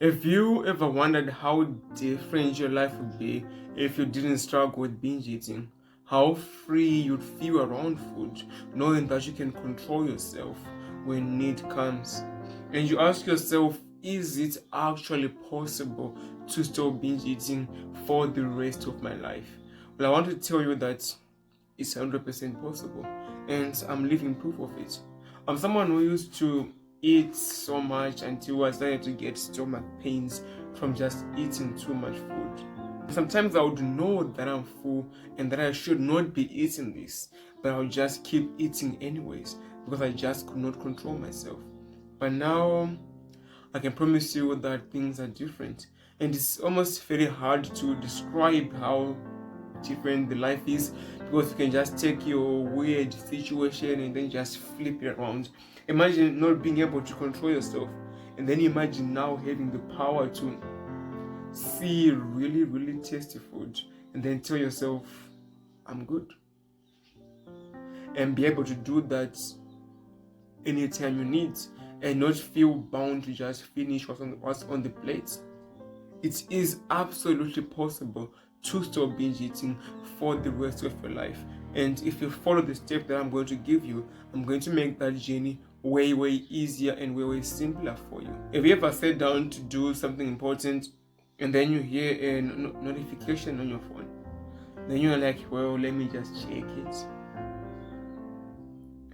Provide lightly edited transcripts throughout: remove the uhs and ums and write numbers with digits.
Have you ever wondered how different your life would be if you didn't struggle with binge eating? How free you'd feel around food, knowing that you can control yourself when need comes. And you ask yourself, is it actually possible to stop binge eating for the rest of my life? Well, I want to tell you that it's 100% possible, and I'm living proof of it. I'm someone who used to eat so much until I started to get stomach pains from just eating too much food. Sometimes I would know that I'm full and that I should not be eating this, but I would just keep eating anyways because I just could not control myself. But now I can promise you that things are different, and it's almost very hard to describe how different the life is, because you can just take your weird situation and then just flip it around. Imagine not being able to control yourself, and then imagine now having the power to see really, really tasty food and then tell yourself, I'm good, and be able to do that anytime you need and not feel bound to just finish what's on the plate. It is absolutely possible to stop binge eating for the rest of your life. And if you follow the steps that I'm going to give you, I'm going to make that journey way, way easier and way, way simpler for you. Have you ever sat down to do something important and then you hear a notification on your phone? Then you're like, well, let me just check it.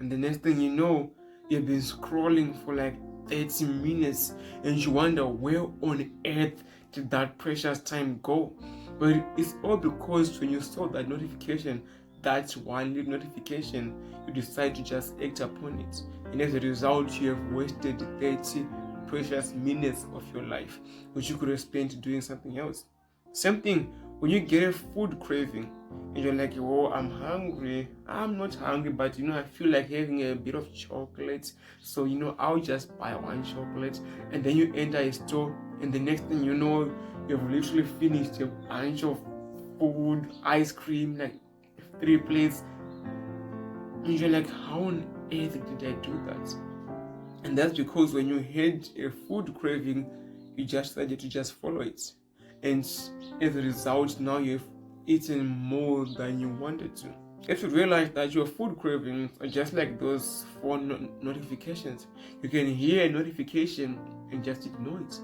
And the next thing you know, you've been scrolling for like 30 minutes and you wonder where on earth did that precious time go? But it's all because when you saw that notification, that one little notification, you decide to just act upon it. And as a result, you have wasted 30 precious minutes of your life, which you could have spent doing something else. Same thing when you get a food craving and you're like, oh, I'm hungry. I'm not hungry, but I feel like having a bit of chocolate. So, I'll just buy one chocolate. And then you enter a store, and the next thing you know, you've literally finished a bunch of food, ice cream, like 3 plates. And you're like, how on earth did I do that? And that's because when you had a food craving, you just decided to just follow it. And as a result, now you've eaten more than you wanted to. You have to realize that your food cravings are just like those phone notifications. You can hear a notification and just ignore it.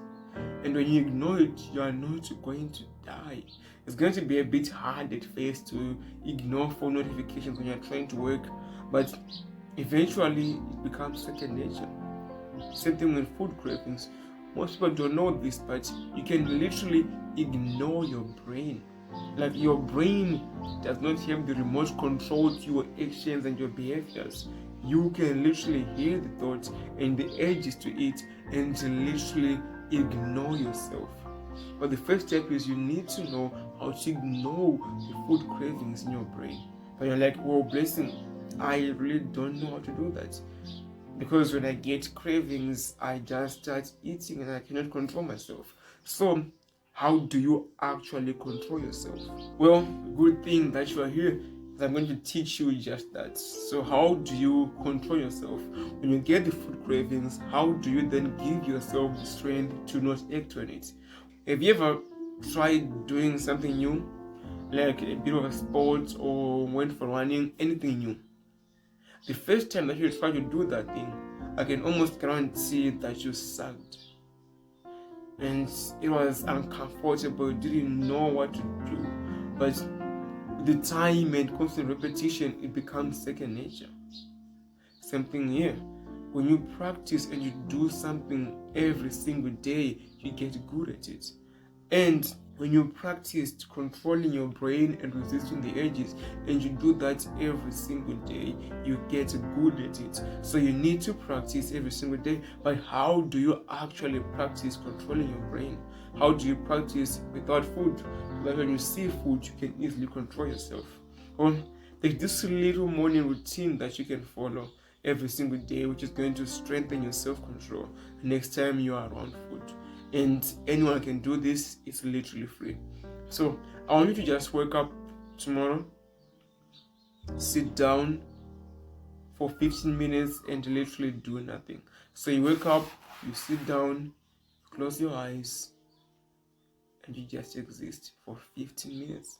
And when you ignore it, you are not going to die. It's going to be a bit hard at first to ignore phone notifications when you're trying to work, but eventually it becomes second nature. Same thing with food cravings. Most people don't know this, but you can literally ignore your brain. Like, your brain does not have the remote control to your actions and your behaviors. You can literally hear the thoughts and the urges to eat and to literally ignore yourself. But the first step is you need to know how to ignore the food cravings in your brain. But you're like, well, blessing, I really don't know how to do that. Because when I get cravings, I just start eating and I cannot control myself. So, how do you actually control yourself? Well, good thing that you are here, because I'm going to teach you just that. So, how do you control yourself? When you get the food cravings, how do you then give yourself the strength to not act on it? Have you ever tried doing something new, like a bit of a sport or went for running, anything new? The first time that you try to do that thing, I can almost guarantee that you sucked. And it was uncomfortable, you didn't know what to do. But with the time and constant repetition, it becomes second nature. Same thing here. When you practice and you do something every single day, you get good at it. And when you practice controlling your brain and resisting the urges, and you do that every single day, you get good at it. So you need to practice every single day. But how do you actually practice controlling your brain? How do you practice without food? So that when you see food, you can easily control yourself. Well, there's this little morning routine that you can follow every single day, which is going to strengthen your self-control next time you are around food. And anyone can do this. It's literally free. So I want you to just wake up tomorrow, sit down for 15 minutes and literally do nothing. So you wake up, you sit down, close your eyes and you just exist for 15 minutes.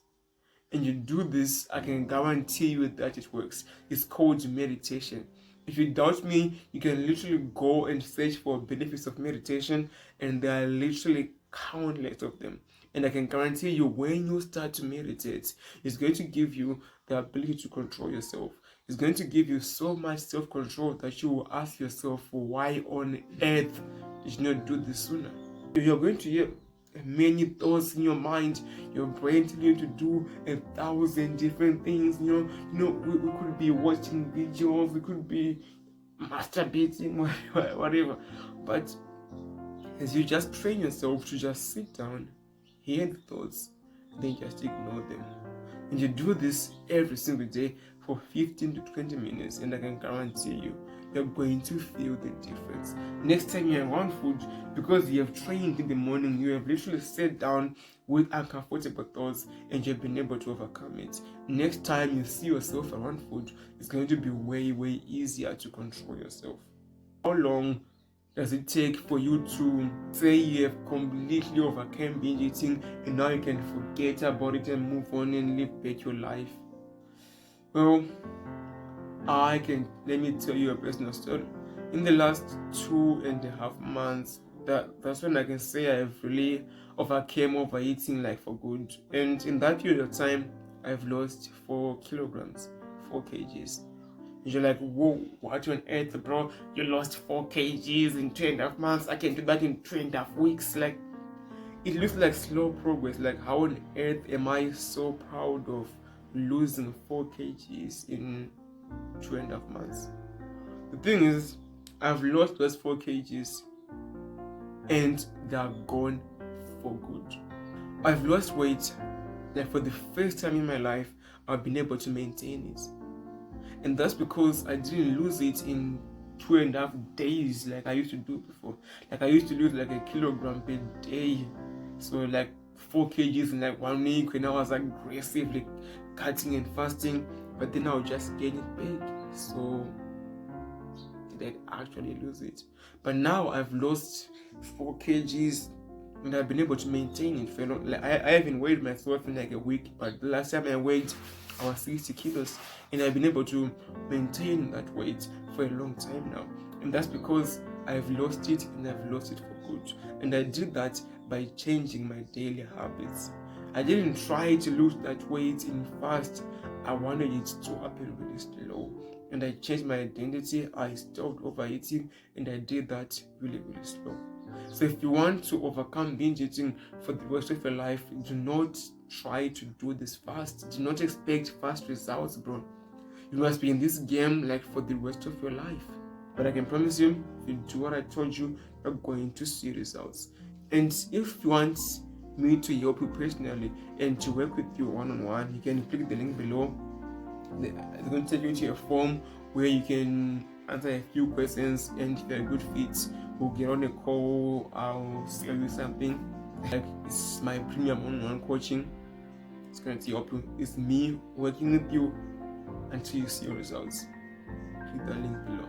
And you do this, I can guarantee you that it works. It's called meditation. If you doubt me, you can literally go and search for benefits of meditation, and there are literally countless of them. And I can guarantee you, when you start to meditate, it's going to give you the ability to control yourself. It's going to give you so much self-control that you will ask yourself, why on earth did you not do this sooner? You're going to hear many thoughts in your mind, your brain telling you to do 1,000 different things. We could be watching videos, we could be masturbating, whatever. But as you just train yourself to just sit down, hear the thoughts, then just ignore them. And you do this every single day for 15 to 20 minutes, and I can guarantee you, you're going to feel the difference. Next time you're around food, because you have trained in the morning, you have literally sat down with uncomfortable thoughts and you've been able to overcome it. Next time you see yourself around food, it's going to be way, way easier to control yourself. How long does it take for you to say you have completely overcome binge eating and now you can forget about it and move on and live back your life? Well, let me tell you a personal story. In the last 2.5 months, that's when I can say I've really overcame overeating like for good. And in that period of time, I've lost 4 kilograms, 4 kgs. And you're like, whoa, what on earth, bro? You lost 4 kgs in 2.5 months. I can do that in 2.5 weeks. Like, it looks like slow progress. Like, how on earth am I so proud of losing 4 kgs in 2.5 months? The thing is, I've lost those 4 kgs and they are gone for good. I've lost weight, like for the first time in my life, I've been able to maintain it. And that's because I didn't lose it in 2.5 days like I used to do before. Like I used to lose like 1 kilogram per day. So like 4 kgs in like 1 week when I was aggressively cutting and fasting, but then I would just gain it back. So did I actually lose it? But now I've lost 4 kgs and I've been able to maintain it for long. Like I haven't weighed myself in like a week, but the last time I weighed, I was 60 kilos, and I've been able to maintain that weight for a long time now. And that's because I've lost it, and I've lost it for good. And I did that by changing my daily habits. I didn't try to lose that weight in fast. I wanted it to happen really slow. And I changed my identity. I stopped overeating, and I did that really, really slow. So if you want to overcome binge eating for the rest of your life, do not try to do this fast. Do not expect fast results, bro. You must be in this game like for the rest of your life. But I can promise you, if you do what I told you, you're going to see results. And if you want me to help you personally and to work with you one-on-one, you can click the link below. It's going to take you to a form where you can answer a few questions, and if you're a good fit, we'll get on a call. I'll sell you something. Like, it's my premium one-on-one coaching. It's going to help you. It's me working with you until you see your results. Click the link below.